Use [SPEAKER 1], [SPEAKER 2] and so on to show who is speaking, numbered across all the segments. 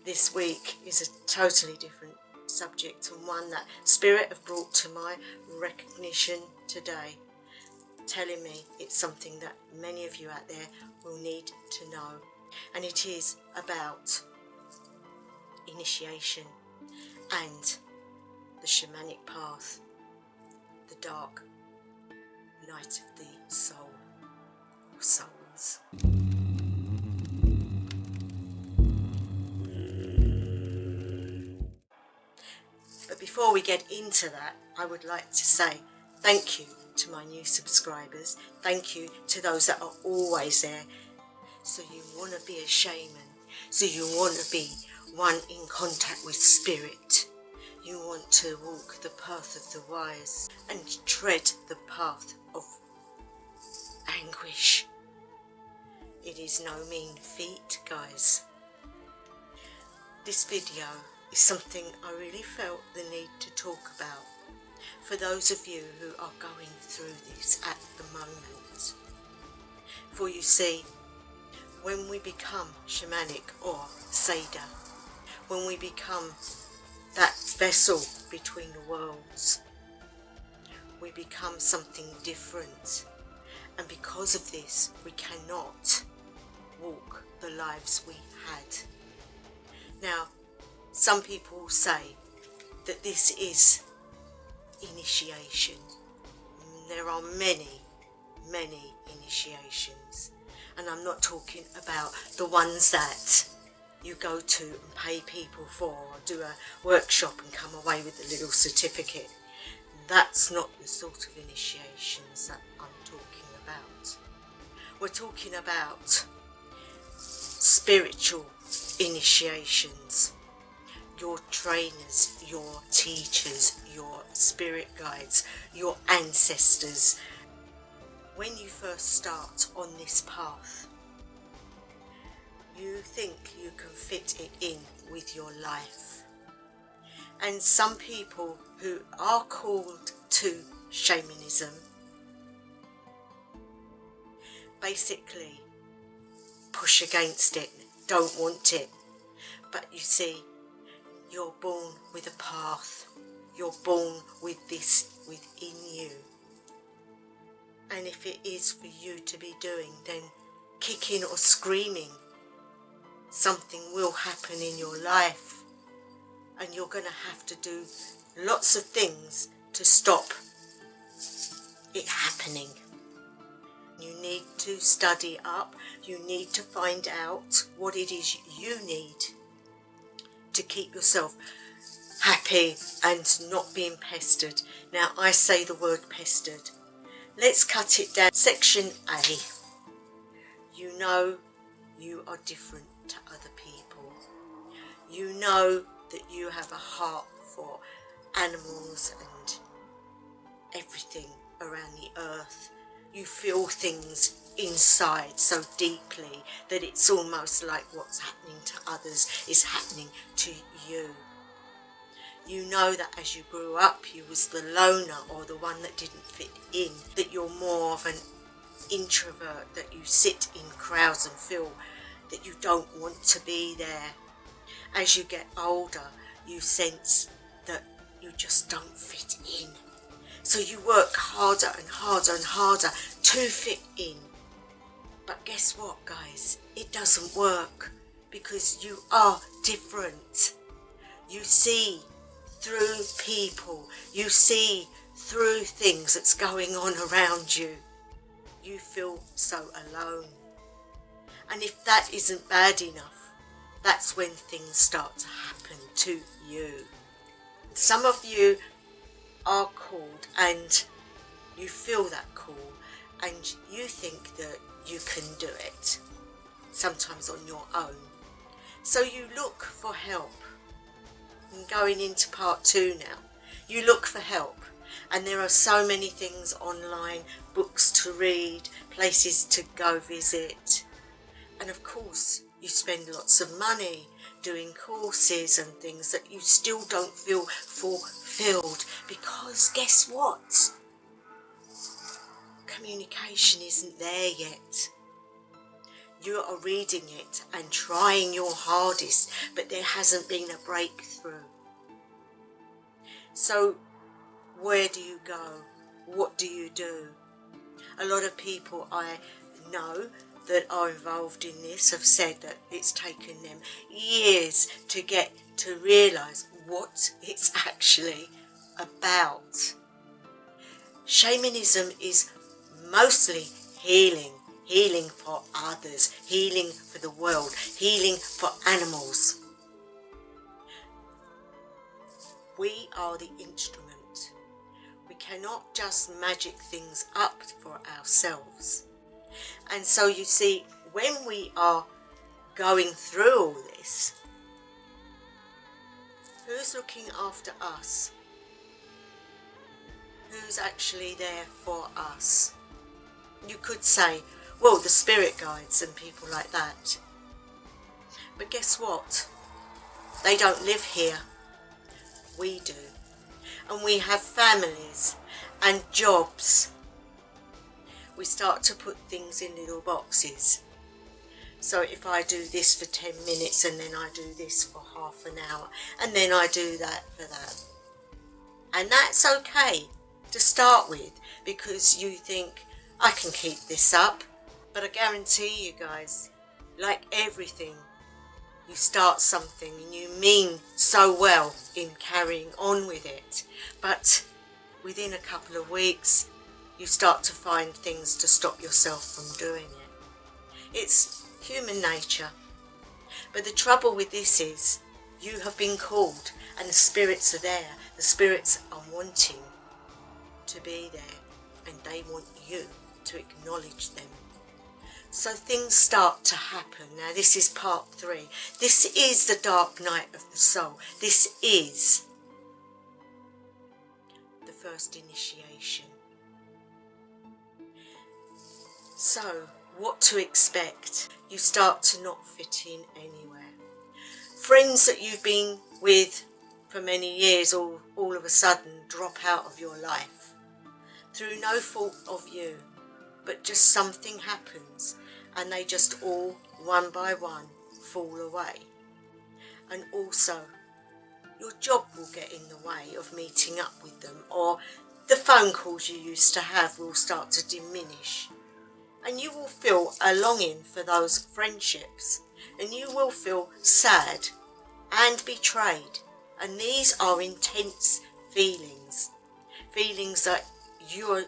[SPEAKER 1] this week is a totally different subject, and one that Spirit have brought to my recognition today, telling me it's something that many of you out there will need to know. And it is about initiation and the shamanic path, the dark night of the soul, or souls. But before we get into that, I would like to say thank you to my new subscribers. Thank you to those that are always there. So you want to be a shaman. So you want to be one in contact with spirit. You want to walk the path of the wise and tread the path of anguish. It is no mean feat, guys. This video is something I really felt the need to talk about for those of you who are going through this at the moment. For you see, when we become shamanic or seidr, when we become that vessel between the worlds, we become something different, and because of this we cannot walk the lives we had. Now, some people say that this is initiation. There are many initiations, and I'm not talking about the ones that you go to and pay people for, or do a workshop and come away with a little certificate. That's not the sort of initiations that I'm talking about. We're talking about spiritual initiations. Your trainers, your teachers, your spirit guides, your ancestors. When you first start on this path, you think you can fit it in with your life. And some people who are called to shamanism basically push against it, don't want it. But you see, you're born with a path. You're born with this within you. And if it is for you to be doing, then kicking or screaming, something will happen in your life. And you're going to have to do lots of things to stop it happening. You need to study up. You need to find out what it is you need to keep yourself happy and not being pestered. Now, I say the word pestered. Let's cut it down. Section A. You know you are different to other people. You know that you have a heart for animals and everything around the earth. You feel things inside so deeply that it's almost like what's happening to others is happening to you. You know that as you grew up you was the loner or the one that didn't fit in, that you're more of an introvert, that you sit in crowds and feel that you don't want to be there. As you get older you sense that you just don't fit in. So you work harder and harder and harder to fit in. But guess what, guys? It doesn't work, because you are different. You see through people. You see through things that's going on around you. You feel so alone. And if that isn't bad enough, that's when things start to happen to you. Some of you are called and you feel that call and you think that you can do it, sometimes on your own. So you look for help. And going into part 2 now, you look for help, and there are so many things online, books to read, places to go visit, and of course you spend lots of money doing courses and things that you still don't feel fulfilled, because guess what? Communication isn't there yet. you are reading it and trying your hardest, but there hasn't been a breakthrough. So where do you go? What do you do? A lot of people I know that are involved in this have said that it's taken them years to get to realise what it's actually about. Shamanism is mostly healing. Healing for others, healing for the world, healing for animals. We are the instrument. We cannot just magic things up for ourselves. And so you see, when we are going through all this, who's looking after us? Who's actually there for us? You could say, well, the spirit guides and people like that. But guess what? They don't live here. We do. And we have families and jobs. We start to put things in little boxes. So if I do this for 10 minutes and then I do this for half an hour and then I do that for that. And that's okay to start with, because you think, I can keep this up. But I guarantee you guys, like everything, you start something and you mean so well in carrying on with it, but within a couple of weeks you start to find things to stop yourself from doing it. It's human nature. But the trouble with this is, you have been called and the spirits are there. The spirits are wanting to be there and they want you to acknowledge them. So things start to happen. Now this is part 3. This is the dark night of the soul. This is the first initiation. So what to expect? You start to not fit in anywhere. Friends that you've been with for many years all of a sudden drop out of your life through no fault of you, but just something happens and they just all, one by one, fall away. And also, your job will get in the way of meeting up with them, or the phone calls you used to have will start to diminish. And you will feel a longing for those friendships, and you will feel sad and betrayed. And these are intense feelings, feelings that you're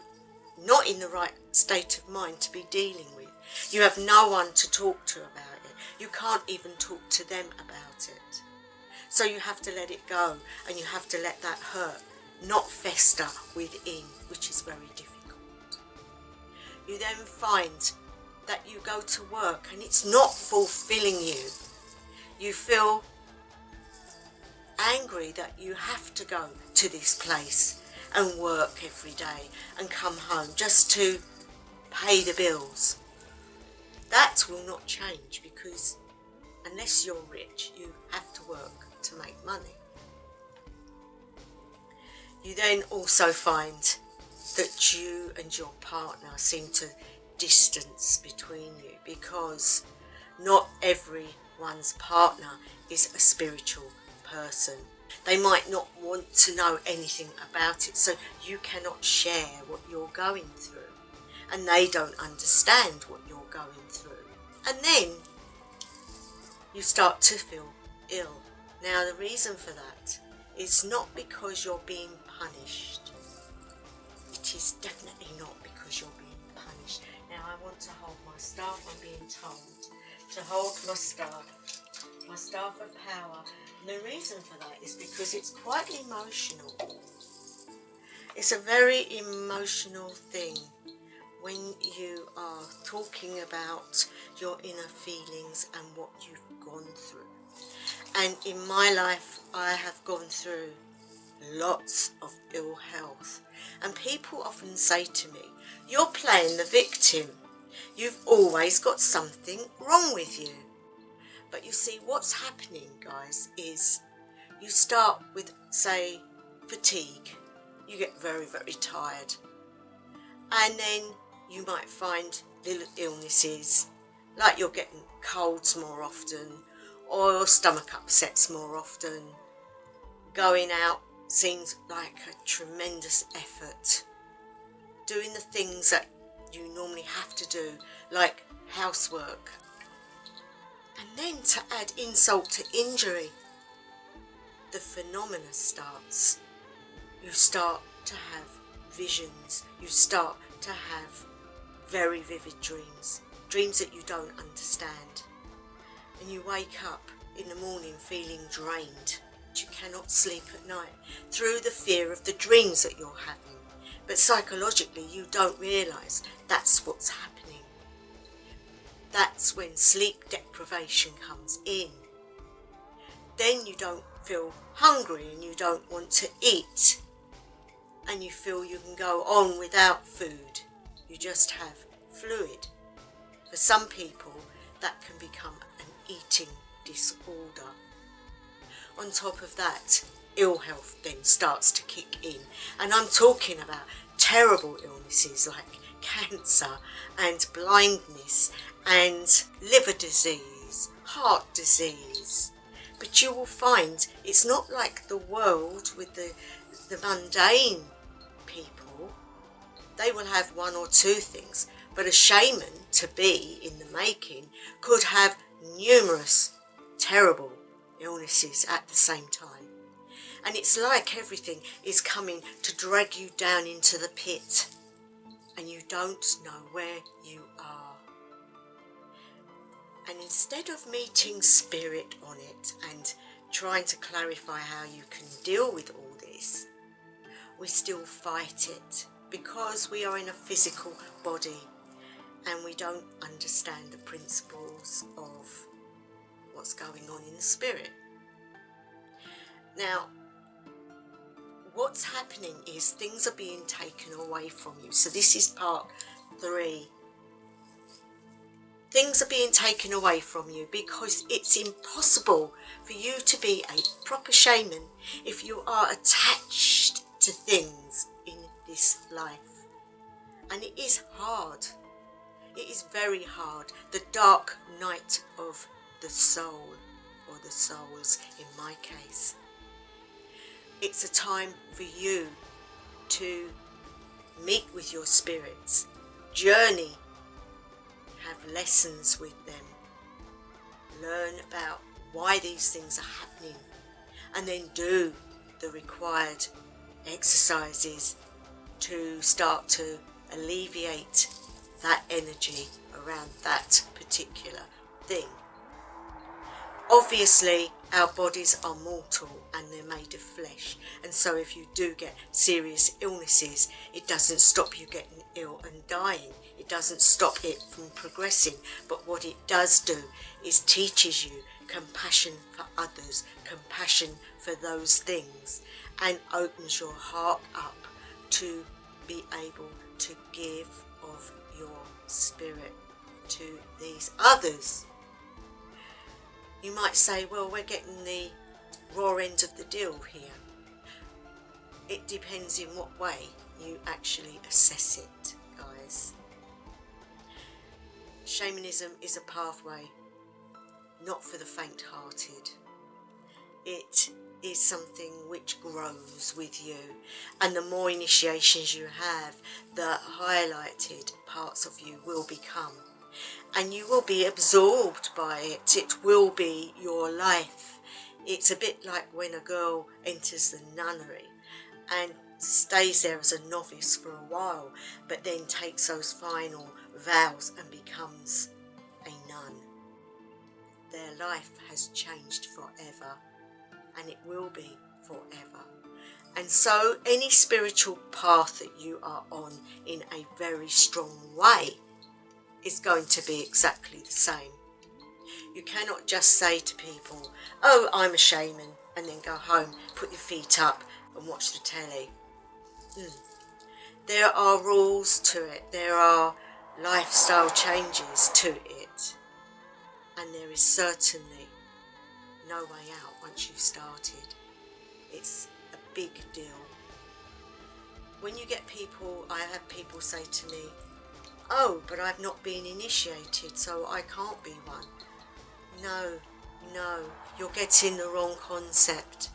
[SPEAKER 1] not in the right state of mind to be dealing with. You have no one to talk to about it. You can't even talk to them about it. So you have to let it go, and you have to let that hurt not fester within, which is very difficult. You then find that you go to work and it's not fulfilling you. You feel angry that you have to go to this place and work every day and come home just to pay the bills. That will not change, because unless you're rich, you have to work to make money. You then also find that you and your partner seem to distance between you, because not everyone's partner is a spiritual person. They might not want to know anything about it, so you cannot share what you're going through, and they don't understand what you're going through. And then you start to feel ill. Now the reason for that is not because you're being punished. It is definitely not because you're being punished. Now I want to hold my staff. I'm being told to hold my staff of power. And the reason for that is because it's quite emotional. It's a very emotional thing when you are talking about your inner feelings and what you've gone through. And in my life, I have gone through lots of ill health. And people often say to me, you're playing the victim. You've always got something wrong with you. But you see, what's happening, guys, is you start with, say, fatigue. You get very, very tired. And then you might find little illnesses like you're getting colds more often, or stomach upsets more often. Going out seems like a tremendous effort. Doing the things that you normally have to do, like housework. And then to add insult to injury, the phenomena starts. You start to have visions. You start to have very vivid dreams. Dreams that you don't understand. And you wake up in the morning feeling drained. You cannot sleep at night through the fear of the dreams that you're having. But psychologically you don't realise that's what's happening. That's when sleep deprivation comes in. Then you don't feel hungry and you don't want to eat. And you feel you can go on without food. You just have fluid. For some people, that can become an eating disorder. On top of that, ill health then starts to kick in. And I'm talking about terrible illnesses like cancer and blindness and liver disease, heart disease. But you will find it's not like the world with the mundane people. They will have one or two things, but a shaman to be in the making could have numerous terrible illnesses at the same time. And it's like everything is coming to drag you down into the pit and you don't know where you are. And instead of meeting spirit on it and trying to clarify how you can deal with all this, we still fight it because we are in a physical body and we don't understand the principles of what's going on in the spirit. Now, what's happening is things are being taken away from you. So this is part 3. Things are being taken away from you because it's impossible for you to be a proper shaman if you are attached to things in this life. And it is hard. It is very hard. The dark night of the soul, or the souls in my case. It's a time for you to meet with your spirits, journey, have lessons with them, learn about why these things are happening, and then do the required exercises to start to alleviate that energy around that particular thing. Obviously, our bodies are mortal and they're made of flesh, and so if you do get serious illnesses, it doesn't stop you getting ill and dying. It doesn't stop it from progressing, but what it does do is teaches you compassion for others, compassion for those things, and opens your heart up to be able to give of your spirit to these others. You might say, well, we're getting the raw end of the deal here. It depends in what way you actually assess it, guys. Shamanism is a pathway, not for the faint-hearted. It is something which grows with you, and the more initiations you have, the highlighted parts of you will become. And you will be absorbed by it. It will be your life. It's a bit like when a girl enters the nunnery and stays there as a novice for a while, but then takes those final vows and becomes a nun. Their life has changed forever, and it will be forever. And so any spiritual path that you are on in a very strong way is going to be exactly the same. You cannot just say to people, oh, I'm a shaman, and then go home, put your feet up and watch the telly. There are rules to it. There are lifestyle changes to it. And there is certainly no way out once you've started. It's a big deal. When you get people, I have people say to me, oh, but I've not been initiated, so I can't be one. No, no, you're getting the wrong concept.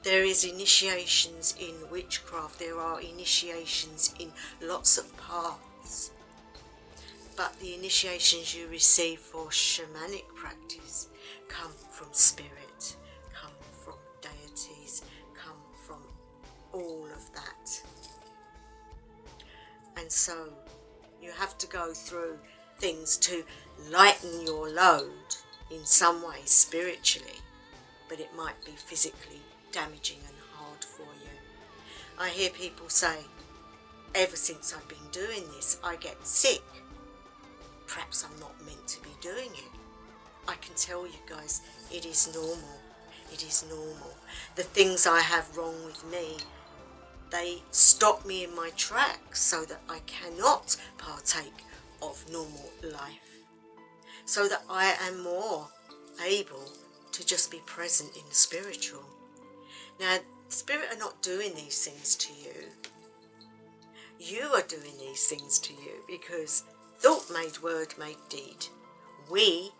[SPEAKER 1] There is initiations in witchcraft, there are initiations in lots of paths. But the initiations you receive for shamanic practice come from spirit, come from deities, come from all of that. And so you have to go through things to lighten your load in some way spiritually, but it might be physically damaging and hard for you. I hear people say, ever since I've been doing this, I get sick. Perhaps I'm not meant to be doing it. I can tell you guys, it is normal. It is normal. The things I have wrong with me, they stop me in my tracks so that I cannot partake of normal life. So that I am more able to just be present in the spiritual. Now, spirit are not doing these things to you. You are doing these things to you because thought made word made deed. We,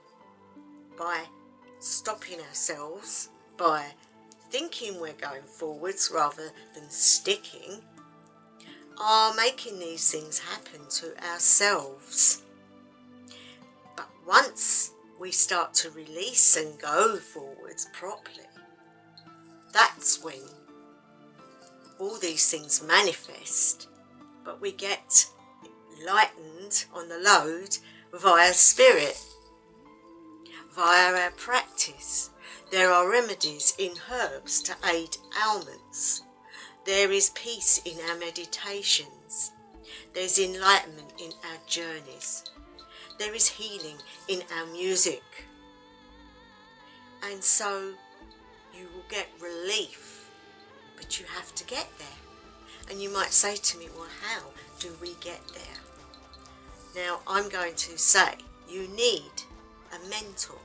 [SPEAKER 1] by stopping ourselves, by thinking we're going forwards rather than sticking, are making these things happen to ourselves. But once we start to release and go forwards properly, that's when all these things manifest, but we get lightened on the load via spirit, via our practice. There are remedies in herbs to aid ailments. There is peace in our meditations. There's enlightenment in our journeys. There is healing in our music. And so you will get relief, but you have to get there. And you might say to me, well, how do we get there? Now, I'm going to say you need a mentor,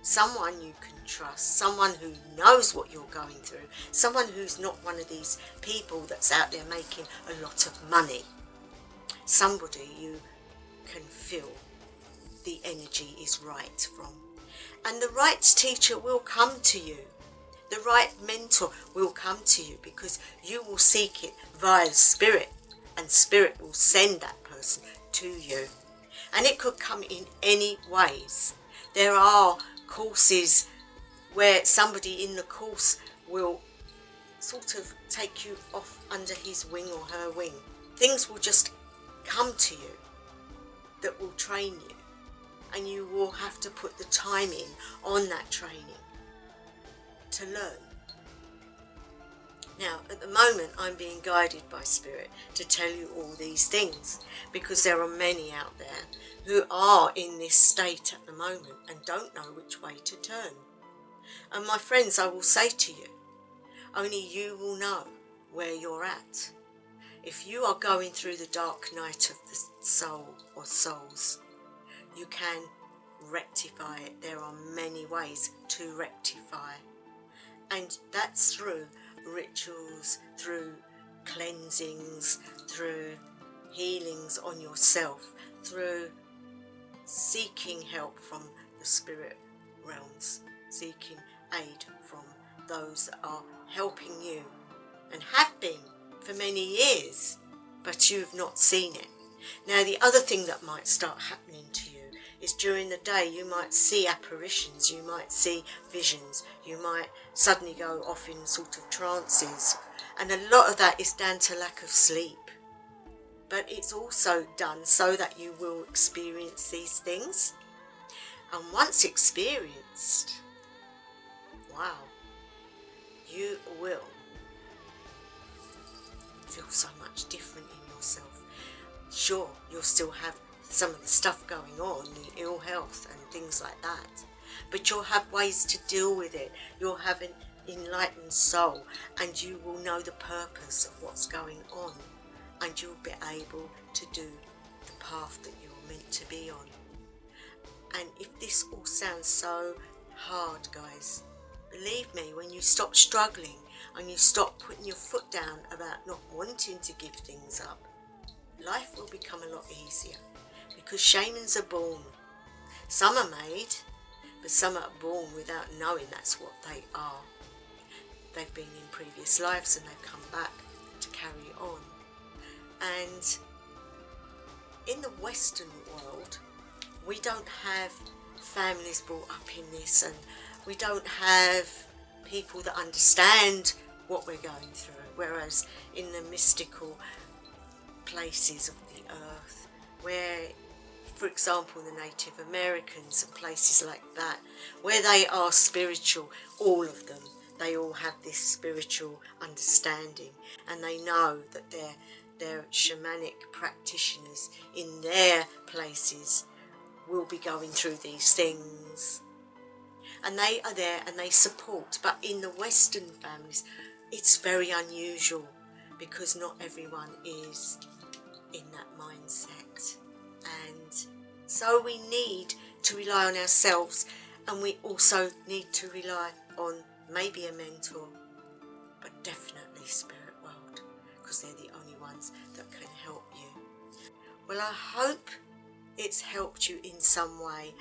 [SPEAKER 1] someone you can trust, someone who knows what you're going through, someone who's not one of these people that's out there making a lot of money, somebody you can feel the energy is right from. And the right teacher will come to you. The right mentor will come to you because you will seek it via spirit, and spirit will send that person to you. And it could come in any ways. There are courses where somebody in the course will sort of take you off under his wing or her wing. Things will just come to you that will train you, and you will have to put the time in on that training to learn. Now, at the moment, I'm being guided by Spirit to tell you all these things because there are many out there who are in this state at the moment and don't know which way to turn. And my friends, I will say to you, only you will know where you're at. If you are going through the dark night of the soul or souls, you can rectify it. There are many ways to rectify. And that's through rituals, through cleansings, through healings on yourself, through seeking help from the spirit realms, seeking aid from those that are helping you and have been for many years, but you've not seen it. Now, the other thing that might start happening to you is during the day you might see apparitions, you might see visions, you might suddenly go off in sort of trances, and a lot of that is down to lack of sleep. But it's also done so that you will experience these things, and once experienced, wow, you will feel so much different in yourself. Sure, you'll still have some of the stuff going on, the ill health and things like that, but you'll have ways to deal with it. You'll have an enlightened soul, and you will know the purpose of what's going on, and you'll be able to do the path that you're meant to be on. And if this all sounds so hard, guys, believe me, when you stop struggling and you stop putting your foot down about not wanting to give things up, life will become a lot easier, because shamans are born. Some are made, but some are born without knowing that's what they are. They've been in previous lives and they've come back to carry on. And in the Western world, we don't have families brought up in this, and we don't have people that understand what we're going through, whereas in the mystical places of the earth, where, for example, the Native Americans and places like that, where they are spiritual, all of them, they all have this spiritual understanding, and they know that their shamanic practitioners in their places will be going through these things, and they are there and they support. But in the Western families, it's very unusual, because not everyone is in that mindset, and so we need to rely on ourselves, and we also need to rely on maybe a mentor, but definitely spirit world, because they're the only ones that can help you. Well, I hope it's helped you in some way.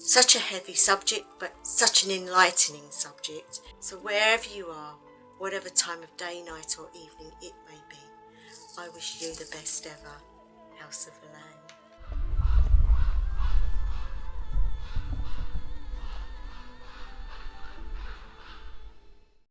[SPEAKER 1] Such a heavy subject, but such an enlightening subject. So wherever you are, whatever time of day, night or evening it may be, I wish you the best ever. House of the Land.